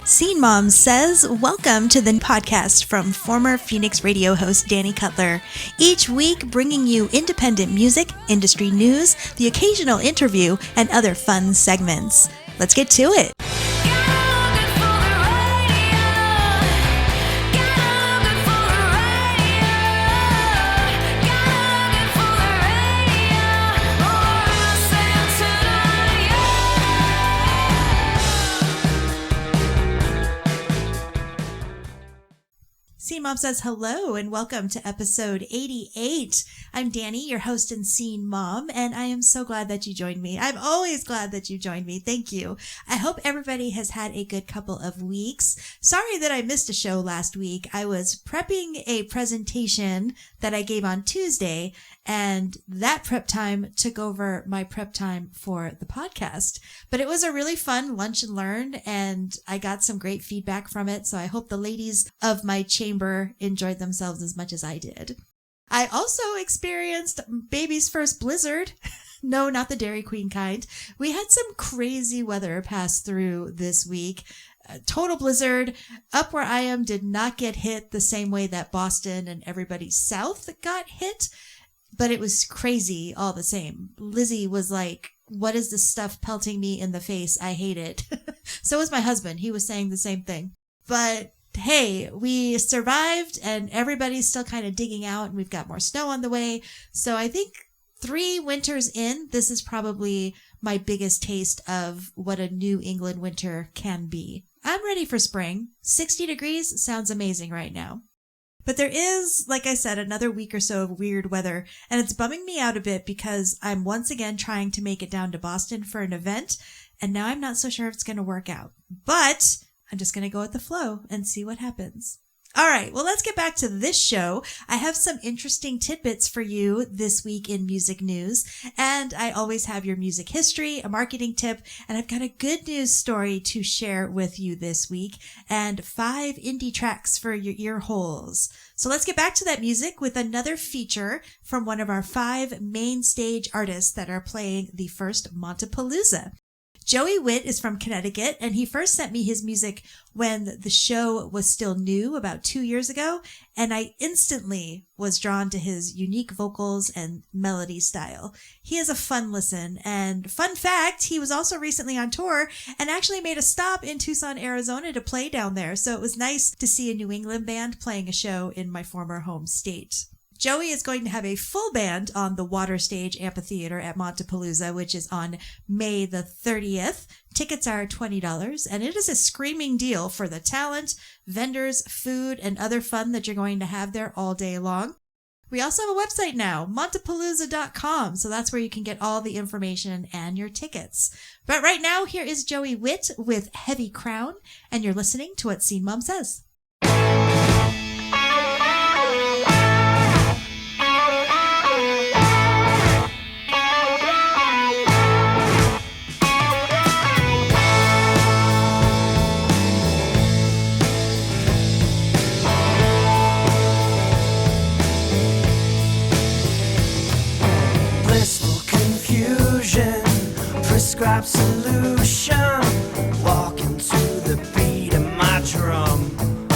Scene Mom says, welcome to the podcast from former Phoenix radio host Danny Cutler. Each week bringing you independent music, industry news, the occasional interview, and other fun segments. Let's get to it. Scene Mom says hello and welcome to episode 88. I'm Danny, your host and Scene Mom, and I am so glad that you joined me. I'm always glad that you joined me. Thank you. I hope everybody has had a good couple of weeks. Sorry that I missed a show last week. I was prepping a presentation that I gave on Tuesday, and that prep time took over my prep time for the podcast. But it was a really fun lunch and learn, and I got some great feedback from it. So I hope the ladies of my chamber enjoyed themselves as much as I did. I also experienced baby's first blizzard. No, not the Dairy Queen kind. We had some crazy weather pass through this week. Total blizzard. Up where I am did not get hit the same way that Boston and everybody south got hit, but it was crazy all the same. Lizzie was like, what is this stuff pelting me in the face? I hate it. So was my husband. He was saying the same thing. But hey, we survived and everybody's still kind of digging out and we've got more snow on the way. So I think 3 winters in, this is probably my biggest taste of what a New England winter can be. I'm ready for spring. 60 degrees sounds amazing right now. But there is, like I said, another week or so of weird weather, and it's bumming me out a bit because I'm once again trying to make it down to Boston for an event, and now I'm not so sure if it's going to work out. But I'm just going to go with the flow and see what happens. All right, well, let's get back to this show. I have some interesting tidbits for you this week in music news, and I always have your music history, a marketing tip, and I've got a good news story to share with you this week, and 5 indie tracks for your ear holes. So let's get back to that music with another feature from one of our 5 main stage artists that are playing the first Montapalooza. Joey Witt is from Connecticut, and he first sent me his music when the show was still new about 2 years ago, and I instantly was drawn to his unique vocals and melody style. He is a fun listen, and fun fact, he was also recently on tour and actually made a stop in Tucson, Arizona to play down there, so it was nice to see a New England band playing a show in my former home state. Joey is going to have a full band on the Water Stage Amphitheater at Montapalooza, which is on May the 30th. Tickets are $20, and it is a screaming deal for the talent, vendors, food, and other fun that you're going to have there all day long. We also have a website now, montapalooza.com, so that's where you can get all the information and your tickets. But right now, here is Joey Witt with Heavy Crown, and you're listening to what Scene Mom says. Prescribed solution, walking to the beat of my drum.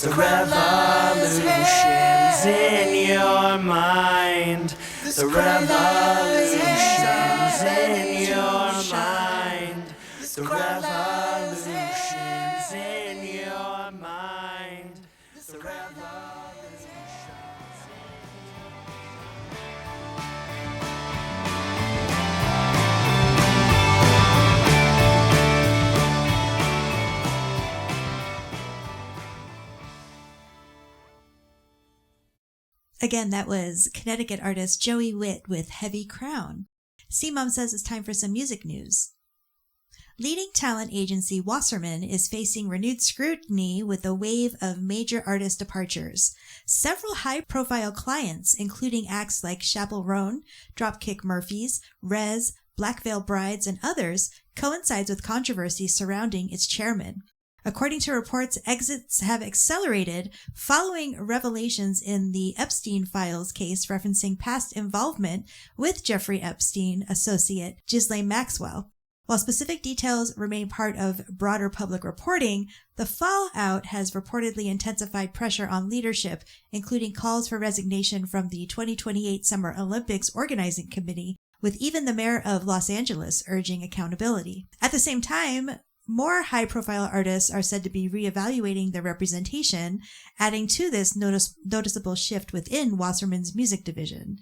The revolution's in your mind. The revolution's in your mind. The revolution's in your mind. The revolution's Again, that was Connecticut artist Joey Witt with Heavy Crown. C-Mom says it's time for some music news. Leading talent agency Wasserman is facing renewed scrutiny with a wave of major artist departures. Several high-profile clients, including acts like Chappell Roan, Dropkick Murphys, Rez, Black Veil Brides, and others, coincides with controversy surrounding its chairman. According to reports, exits have accelerated following revelations in the Epstein Files case referencing past involvement with Jeffrey Epstein associate Ghislaine Maxwell. While specific details remain part of broader public reporting, the fallout has reportedly intensified pressure on leadership, including calls for resignation from the 2028 Summer Olympics Organizing Committee, with even the mayor of Los Angeles urging accountability. At the same time, more high-profile artists are said to be reevaluating their representation, adding to this noticeable shift within Wasserman's music division.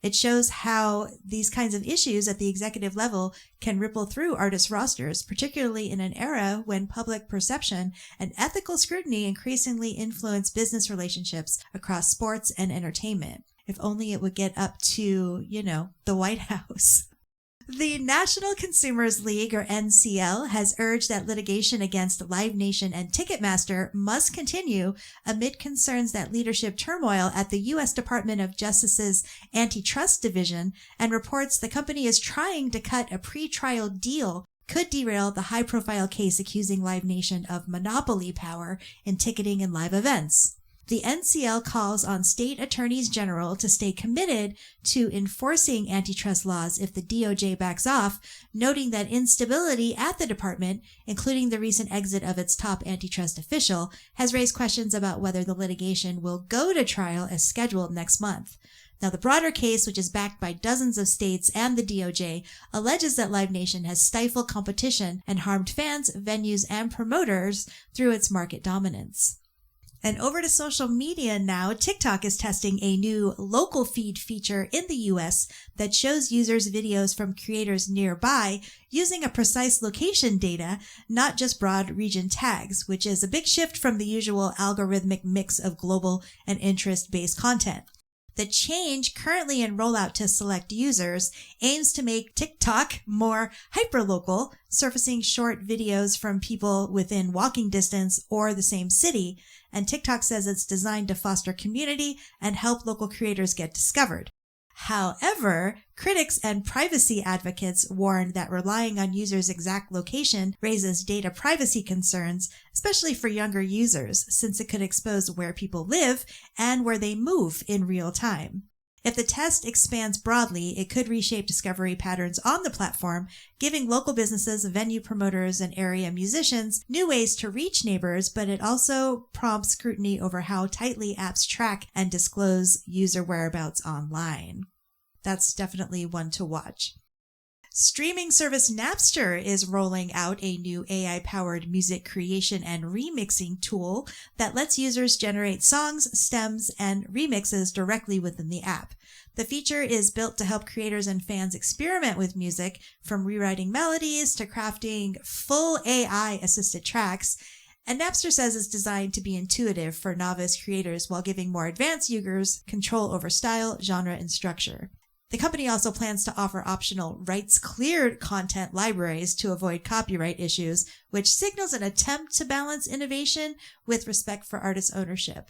It shows how these kinds of issues at the executive level can ripple through artist rosters, particularly in an era when public perception and ethical scrutiny increasingly influence business relationships across sports and entertainment. If only it would get up to, the White House. The National Consumers League, or NCL, has urged that litigation against Live Nation and Ticketmaster must continue amid concerns that leadership turmoil at the U.S. Department of Justice's Antitrust Division and reports the company is trying to cut a pre-trial deal could derail the high-profile case accusing Live Nation of monopoly power in ticketing and live events. The NCL calls on state attorneys general to stay committed to enforcing antitrust laws if the DOJ backs off, noting that instability at the department, including the recent exit of its top antitrust official, has raised questions about whether the litigation will go to trial as scheduled next month. Now, the broader case, which is backed by dozens of states and the DOJ, alleges that Live Nation has stifled competition and harmed fans, venues, and promoters through its market dominance. And over to social media now, TikTok is testing a new local feed feature in the US that shows users videos from creators nearby using a precise location data, not just broad region tags, which is a big shift from the usual algorithmic mix of global and interest-based content. The change, currently in rollout to select users, aims to make TikTok more hyperlocal, surfacing short videos from people within walking distance or the same city, and TikTok says it's designed to foster community and help local creators get discovered. However, critics and privacy advocates warn that relying on users' exact location raises data privacy concerns, especially for younger users, since it could expose where people live and where they move in real time. If the test expands broadly, it could reshape discovery patterns on the platform, giving local businesses, venue promoters, and area musicians new ways to reach neighbors, but it also prompts scrutiny over how tightly apps track and disclose user whereabouts online. That's definitely one to watch. Streaming service Napster is rolling out a new AI-powered music creation and remixing tool that lets users generate songs, stems, and remixes directly within the app. The feature is built to help creators and fans experiment with music, from rewriting melodies to crafting full AI-assisted tracks, and Napster says it's designed to be intuitive for novice creators while giving more advanced users control over style, genre, and structure. The company also plans to offer optional rights-cleared content libraries to avoid copyright issues, which signals an attempt to balance innovation with respect for artist ownership.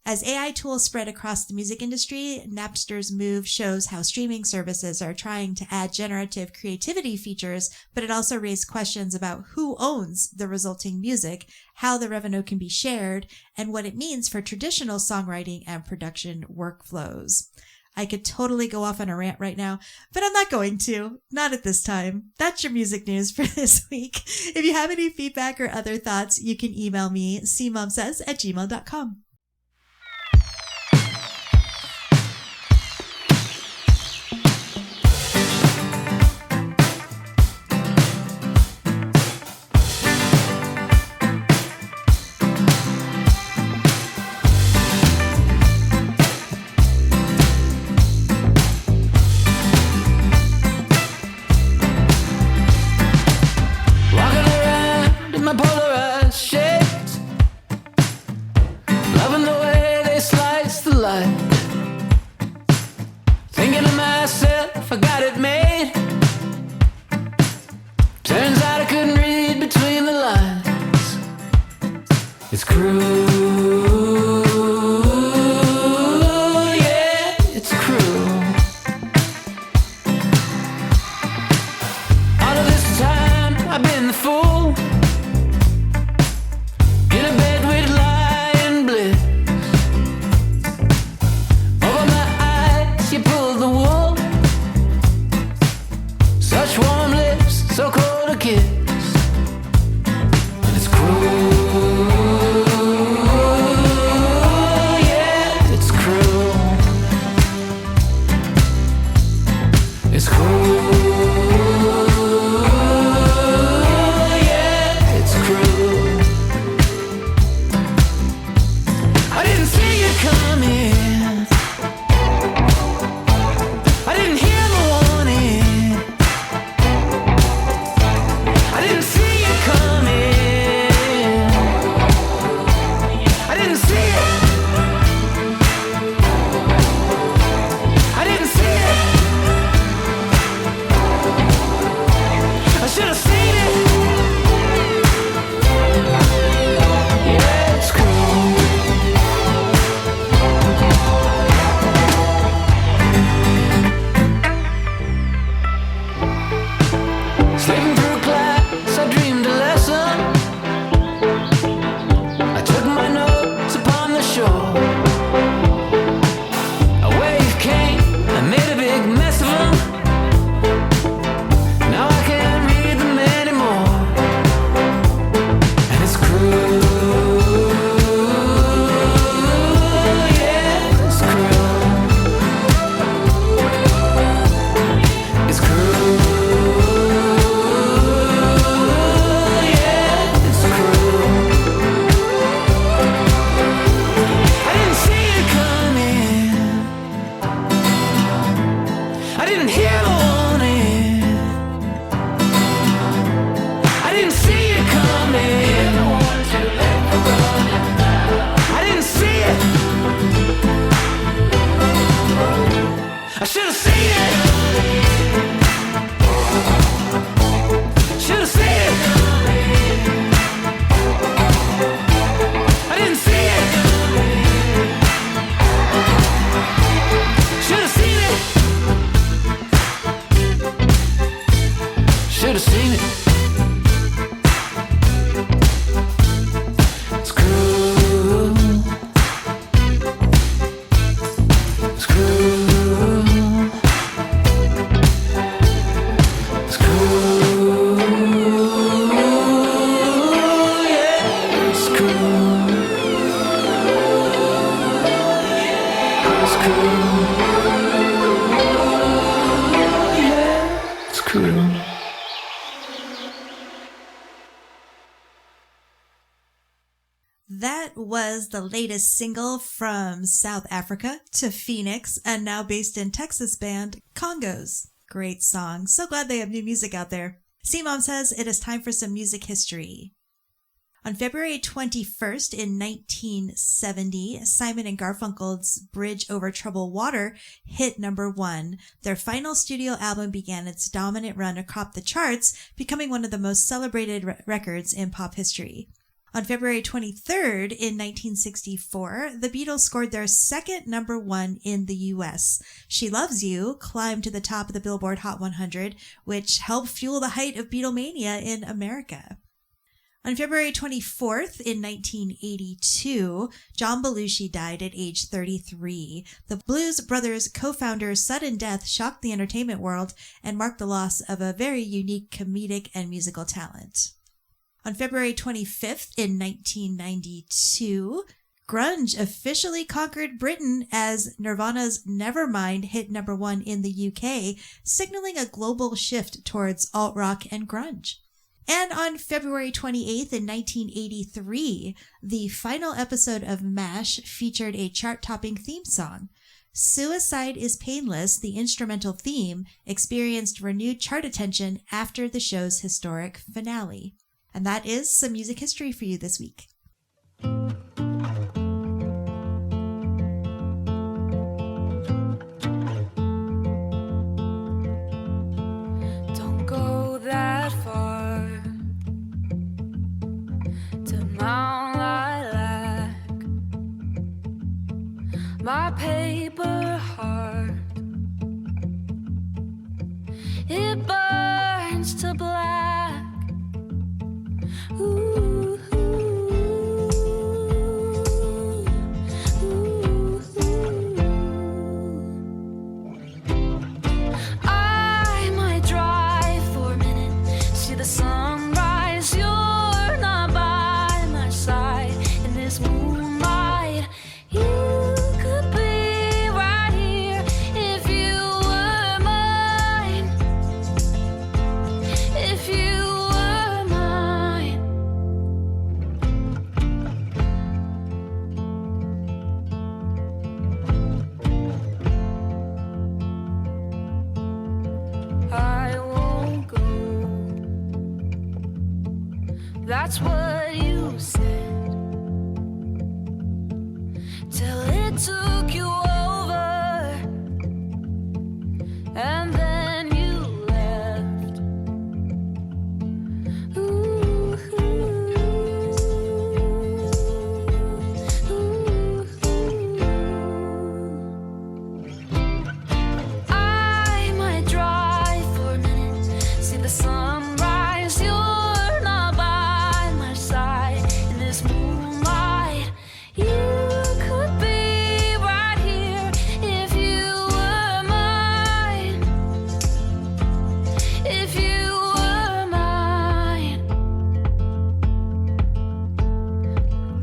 As AI tools spread across the music industry, Napster's move shows how streaming services are trying to add generative creativity features, but it also raised questions about who owns the resulting music, how the revenue can be shared, and what it means for traditional songwriting and production workflows. I could totally go off on a rant right now, but I'm not going to. Not at this time. That's your music news for this week. If you have any feedback or other thoughts, you can email me, scenemomsays@gmail.com. Thinking to myself, I got it made. Turns out I couldn't read between the lines. It's cruel, yeah, it's cruel. All of this time I've been the fool, in a bed with lying bliss. Over my eyes you pull the wool. Such warm lips, so cold a kiss. And it's cruel, yeah, it's cruel. It's cruel, yeah, it's cruel. I didn't see you coming, I didn't hear the warning, I didn't see you coming, I didn't see it, I didn't see it, I should have seen it. Yeah, it's cool. Slipping through class, I dreamed a lesson. I took my notes upon the shore. A wave came, I made a big mess of them. Now I can't read them anymore. And it's cruel, yeah, it's cruel. It's cruel, yeah, it's cruel. I didn't see it coming, I didn't hear the warning, I didn't see it coming, I didn't see it, I should have seen it, should have seen it, I didn't see it, should have seen it, should have seen it. It's cruel, it's cruel, it's cruel, yeah, it's cruel, it's cruel, yeah, it's cruel. That was the latest single from South Africa to Phoenix and now based in Texas band Congos. Great song. So glad they have new music out there. C-Mom says it is time for some music history. On February 21st in 1970, Simon and Garfunkel's Bridge Over Troubled Water hit #1. Their final studio album began its dominant run atop the charts, becoming one of the most celebrated records in pop history. On February 23rd in 1964, the Beatles scored their second #1 in the U.S. She Loves You climbed to the top of the Billboard Hot 100, which helped fuel the height of Beatlemania in America. On February 24th in 1982, John Belushi died at age 33. The Blues Brothers co-founder's sudden death shocked the entertainment world and marked the loss of a very unique comedic and musical talent. On February 25th in 1992, grunge officially conquered Britain as Nirvana's Nevermind hit number 1 in the UK, signaling a global shift towards alt-rock and grunge. And on February 28th in 1983, the final episode of MASH featured a chart-topping theme song. Suicide is Painless, the instrumental theme, experienced renewed chart attention after the show's historic finale. And that is some music history for you this week. Don't go that far to Mount Lilac. My paper heart, it burns to black. Ooh, ooh, ooh, ooh. I might drive for a minute, see the sunrise. You're not by my side in this moonlight. You could be right here if you were mine. If you were mine. I won't go. That's what you said. Till it took you over, and then you left. Ooh, ooh, ooh, ooh. I might drive for a minute, see the sunrise. You're not by my side in this moonlight. You could be right here if you were mine. If you were mine.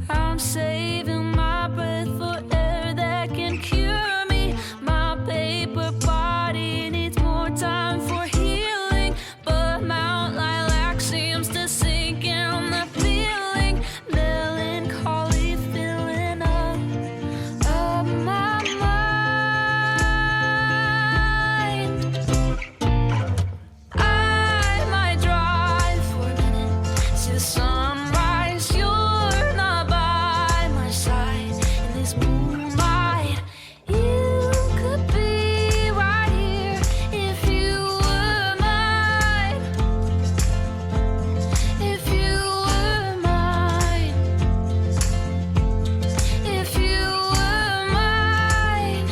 I'm saving my breath for air that can cure me. My paper body needs more time for healing, but Mount Lilac seems to sink in the feeling. Melancholy filling up my mind. I might drive for a minute, see the sunrise. You're not by my side in this moonlight. You could be right here if you were mine. If you were mine. If you were mine.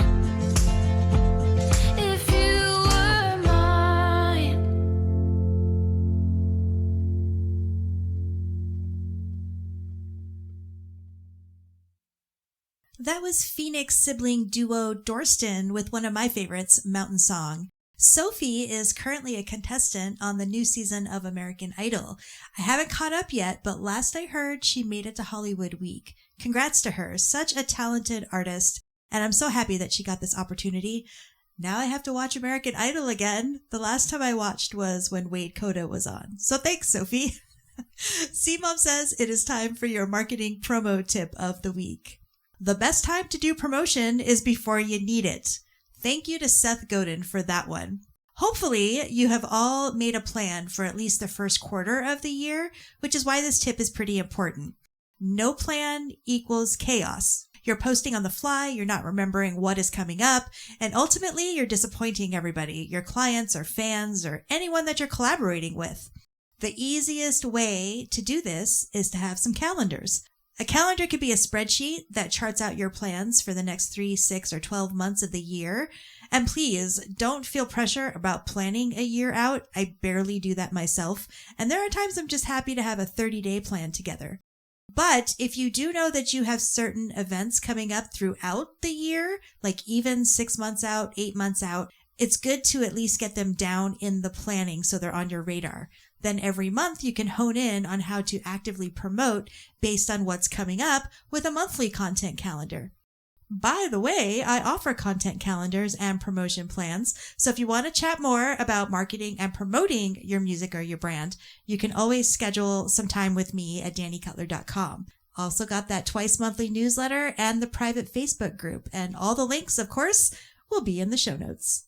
If you were mine. That was Phoenix sibling duo Dorston with one of my favorites, Mountain Song. Sophie is currently a contestant on the new season of American Idol. I haven't caught up yet, but last I heard she made it to Hollywood Week. Congrats to her, such a talented artist, and I'm so happy that she got this opportunity. Now I have to watch American Idol again. The last time I watched was when Wade Coda was on. So thanks, Sophie. C-Mom says it is time for your marketing promo tip of the week. The best time to do promotion is before you need it. Thank you to Seth Godin for that one. Hopefully, you have all made a plan for at least the first quarter of the year, which is why this tip is pretty important. No plan equals chaos. You're posting on the fly, you're not remembering what is coming up, and ultimately you're disappointing everybody, your clients or fans or anyone that you're collaborating with. The easiest way to do this is to have some calendars. A calendar could be a spreadsheet that charts out your plans for the next 3, 6, or 12 months of the year. And please don't feel pressure about planning a year out. I barely do that myself. And there are times I'm just happy to have a 30-day plan together. But if you do know that you have certain events coming up throughout the year, like even 6 months out, 8 months out, it's good to at least get them down in the planning so they're on your radar. Then every month you can hone in on how to actively promote based on what's coming up with a monthly content calendar. By the way, I offer content calendars and promotion plans, so if you want to chat more about marketing and promoting your music or your brand, you can always schedule some time with me at dannycutler.com. Also got that twice monthly newsletter and the private Facebook group, and all the links, of course, will be in the show notes.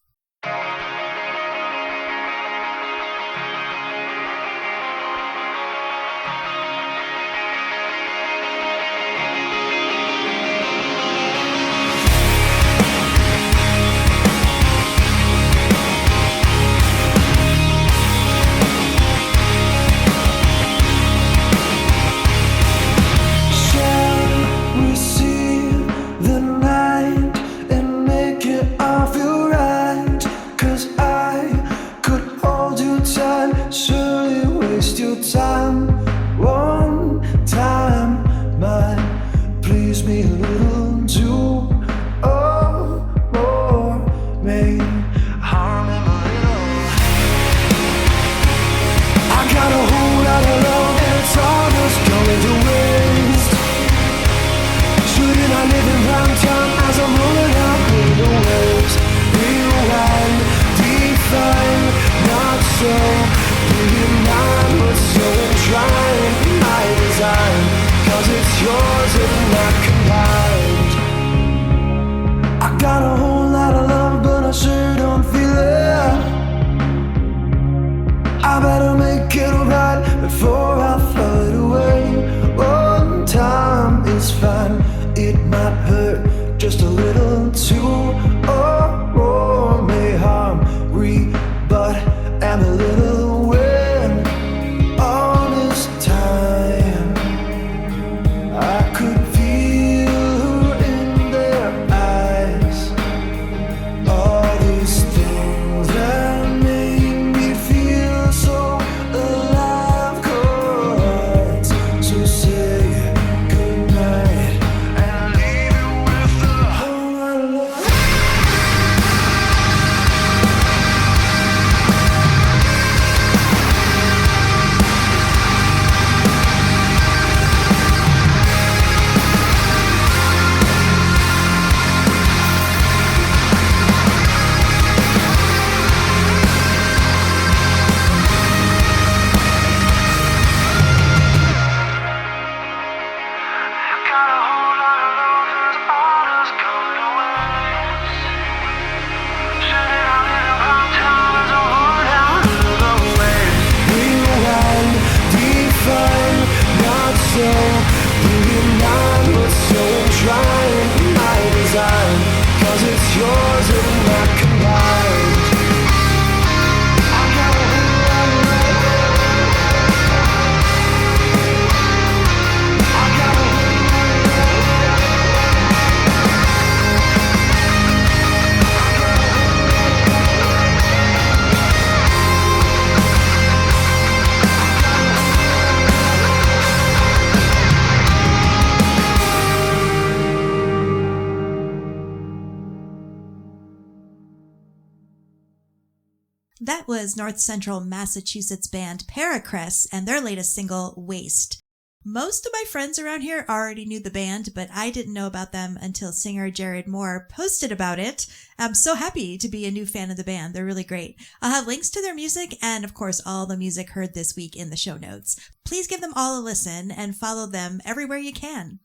That was North Central Massachusetts band Paracress and their latest single, Waste. Most of my friends around here already knew the band, but I didn't know about them until singer Jared Moore posted about it. I'm so happy to be a new fan of the band. They're really great. I'll have links to their music and, of course, all the music heard this week in the show notes. Please give them all a listen and follow them everywhere you can.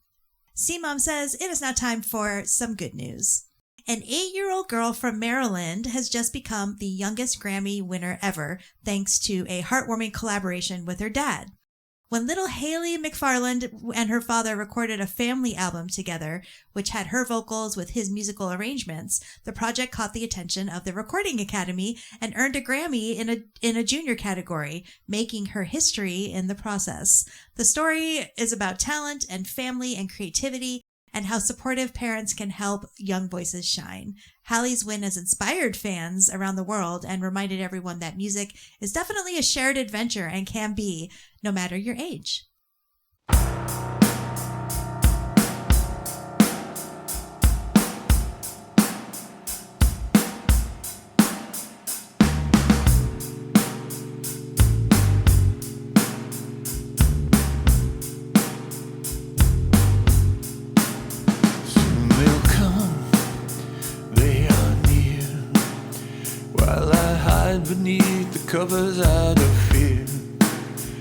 C-Mom says it is now time for some good news. An 8-year-old girl from Maryland has just become the youngest Grammy winner ever, thanks to a heartwarming collaboration with her dad. When little Haley McFarland and her father recorded a family album together, which had her vocals with his musical arrangements, the project caught the attention of the Recording Academy and earned a Grammy in a junior category, making her history in the process. The story is about talent and family and creativity, and how supportive parents can help young voices shine. Hallie's win has inspired fans around the world and reminded everyone that music is definitely a shared adventure and can be, no matter your age. Beneath the covers out of fear,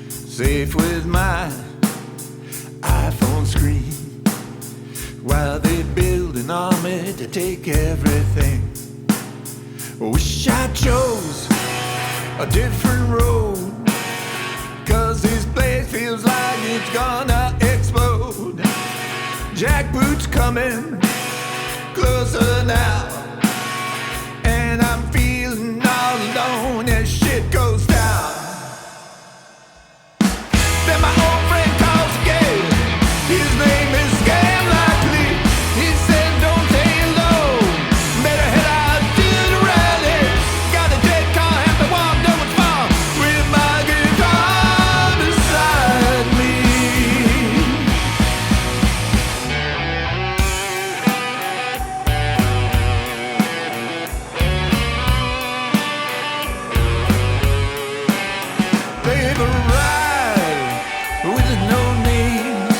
safe with my iPhone screen, while they build an army to take everything. Wish I chose a different road, 'cause this place feels like it's gonna explode. Jackboots coming closer now, and I'm feeling all alone as shit goes down. Then my old friend calls again. His name is Scam Likely. He said, don't take it low, better head out to the rally. Got a dead car, have to walk down far with my guitar beside me. They've arrived with no names,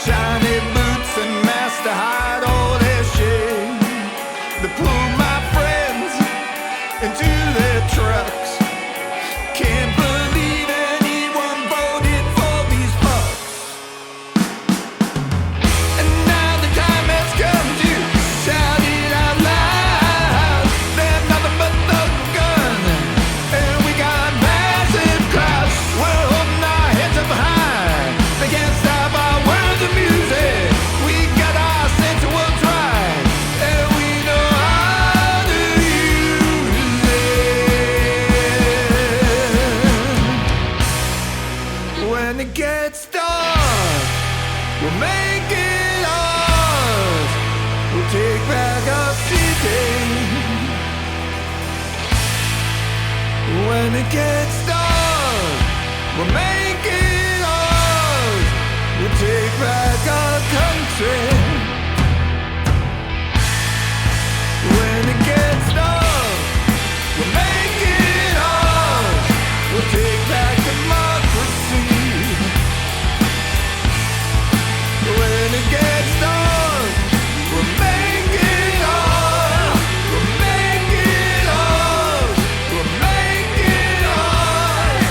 shiny boots and masks to hide all their shame. They pulled my friends into their trucks. Can't believe anyone voted for these fucks. And now the time has come to shout it out loud. They're nothing but thugs and guns, and we got massive crowds. We're holding our heads up high. They can't stop our words of music. We got our sense of what's right, and we know how to use it. When it gets dark, we'll make it ours. We'll take back our city. When it gets dark, we'll make it ours. We'll take back our country. When it gets dark, we'll make it ours. We'll take back democracy. When it gets dark, we'll make it ours. We'll make it ours. We'll make it ours.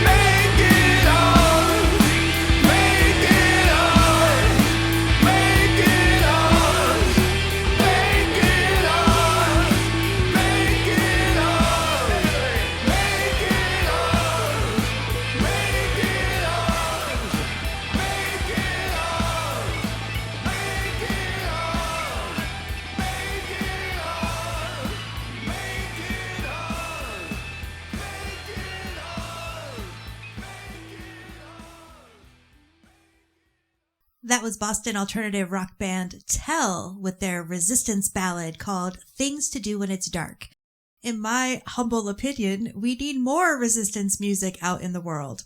Make it ours. Make it ours. Make it ours. Make it ours. Make it ours. Make it ours. Make it ours. Make it ours. Make it ours. Make it ours. Make it ours. Make it ours. That was Boston alternative rock band Tell with their resistance ballad called Things to Do When It's Dark. In my humble opinion, we need more resistance music out in the world.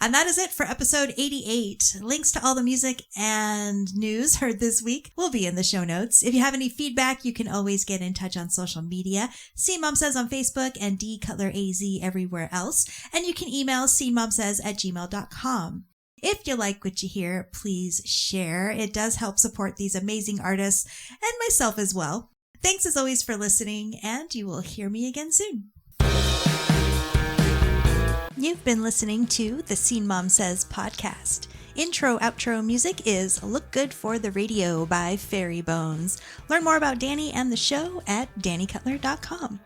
And that is it for episode 88. Links to all the music and news heard this week will be in the show notes. If you have any feedback, you can always get in touch on social media. scenemomsays on Facebook and dcutleraz everywhere else. And you can email scenemomsays@gmail.com. If you like what you hear, please share. It does help support these amazing artists and myself as well. Thanks as always for listening, and you will hear me again soon. You've been listening to the Scene Mom Says podcast. Intro, outro music is Look Good for the Radio by Fairy Bones. Learn more about Danny and the show at dannycutler.com.